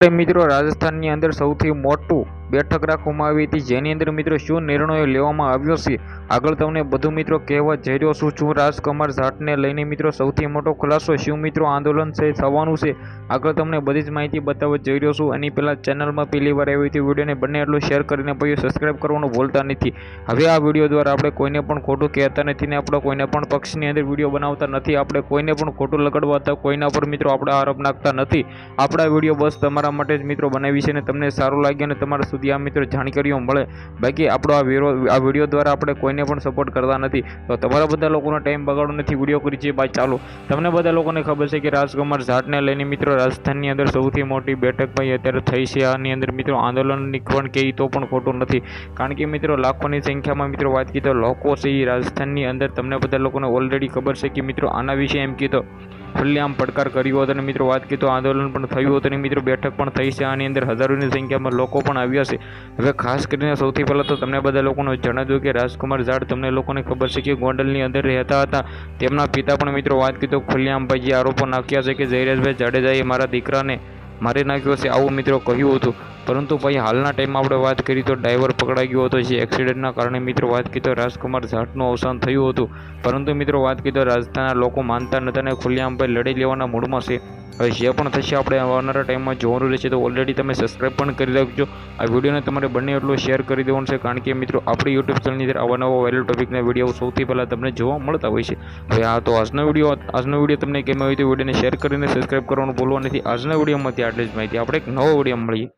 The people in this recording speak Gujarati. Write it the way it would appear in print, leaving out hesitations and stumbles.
મિત્રો રાજસ્થાનની અંદર સૌથી મોટું બેઠક રાખવામાં આવી હતી, જેની અંદર મિત્રો શું નિર્ણયો લેવામાં આવ્યો છે આગળ તમને બધું મિત્રો કહેવા જઈ રહ્યો છું. રાજકુમાર જાટને લઈને મિત્રો સૌથી મોટો ખુલાસો, શું મિત્રો આંદોલન છે થવાનું છે, આગળ તમને બધી જ માહિતી બતાવવા જઈ રહ્યો છું. એની પહેલાં ચેનલમાં પહેલી વાર આવી હતી વિડીયોને બંને એટલું શેર કરીને પછી સબસ્ક્રાઈબ કરવાનું ભૂલતા નથી. હવે આ વિડીયો દ્વારા આપણે કોઈને પણ ખોટું કહેતા નથી ને આપણે કોઈને પણ પક્ષની અંદર વિડીયો બનાવતા નથી. આપણે કોઈને પણ ખોટું લગાડવાતા કોઈના પર મિત્રો આપણે આરોપ નાખતા નથી. આપણા વિડીયો બસ તમારા માટે જ મિત્રો બનાવી છે ને તમને સારું લાગે અને તમારા સુધી આ મિત્રો જાણકારીઓ મળે. બાકી આપણો આ વિડીયો દ્વારા આપણે કોઈને પણ સપોર્ટ કરતા નથી. તો તમારા બધા લોકોનો ટાઈમ બગાડો નથી, વિડીયો કરી છે ભાઈ. ચાલો, તમને બધા લોકોને ખબર છે કે રાજકુમાર જાટને લઈને મિત્રો રાજસ્થાનની અંદર સૌથી મોટી બેઠક ભાઈ અત્યારે થઈ છે. આની અંદર મિત્રો આંદોલનની પણ કહે તો પણ ખોટું નથી, કારણ કે મિત્રો લાખોની સંખ્યામાં મિત્રો વાત કીધો લોકો છે એ રાજસ્થાનની અંદર. તમને બધા લોકોને ઓલરેડી ખબર છે કે મિત્રો આના વિશે એમ કીધો ખુલ્લેઆમ પડકાર કર્યો હતો અને મિત્રો વાત કીધો આંદોલન પણ થયું હતું અને મિત્રો બેઠક પણ થઈ છે. આની અંદર હજારોની સંખ્યામાં લોકો પણ આવ્યા છે. હવે ખાસ કરીને સૌથી પહેલાં તો તમને બધા લોકોને જણાવ્યું કે રાજકુમાર જાટ, તમને લોકોને ખબર છે કે ગોંડલની અંદર રહેતા હતા. તેમના પિતા પણ મિત્રો વાત કીધો ખુલ્લેઆમ ભાઈ જે આરોપો નાખ્યા છે કે જયરાજભાઈ જાડેજાએ મારા દીકરાને મારી નાખ્યો છે, આવું મિત્રો કહ્યું હતું. પરંતુ ભાઈ હાલના ટાઈમમાં આપણે વાત કરી તો ડ્રાઈવર પકડાઈ ગયો હતો, જે એક્સિડન્ટના કારણે મિત્રો વાત કરી તો રાજકુમાર જાટનું અવસાન થયું હતું. પરંતુ મિત્રો વાત કરી તો રાજસ્થાનના લોકો માનતા નતા અને ખુલ્લેઆમ ભાઈ લડી લેવાના મૂડમાં છે. હવે જે પણ થશે આપણે આવનારા ટાઈમમાં જોવાનું રહેશે. તો ઓલરેડી તમે સબસ્ક્રાઈબ પણ કરી રાખજો. આ વિડીયોને તમારે બંને એટલું શેર કરી દેવાનું છે, કારણ કે મિત્રો આપણી યુટ્યુબ ચેનલની અંદર આવા નવા વાયરલ ટોપિકના વિડીયો સૌથી પહેલાં તમને જોવા મળતા હોય છે. હવે આ તો આજનો વિડીયો તમને કેમ આવ્યો તો વિડીયોને શેર કરીને સબસ્ક્રાઈબ કરવાનું ભૂલવા નથી. આજના વિડીયોમાંથી આટલી જ માહિતી. આપણે એક નવો વિડીયો મળીએ.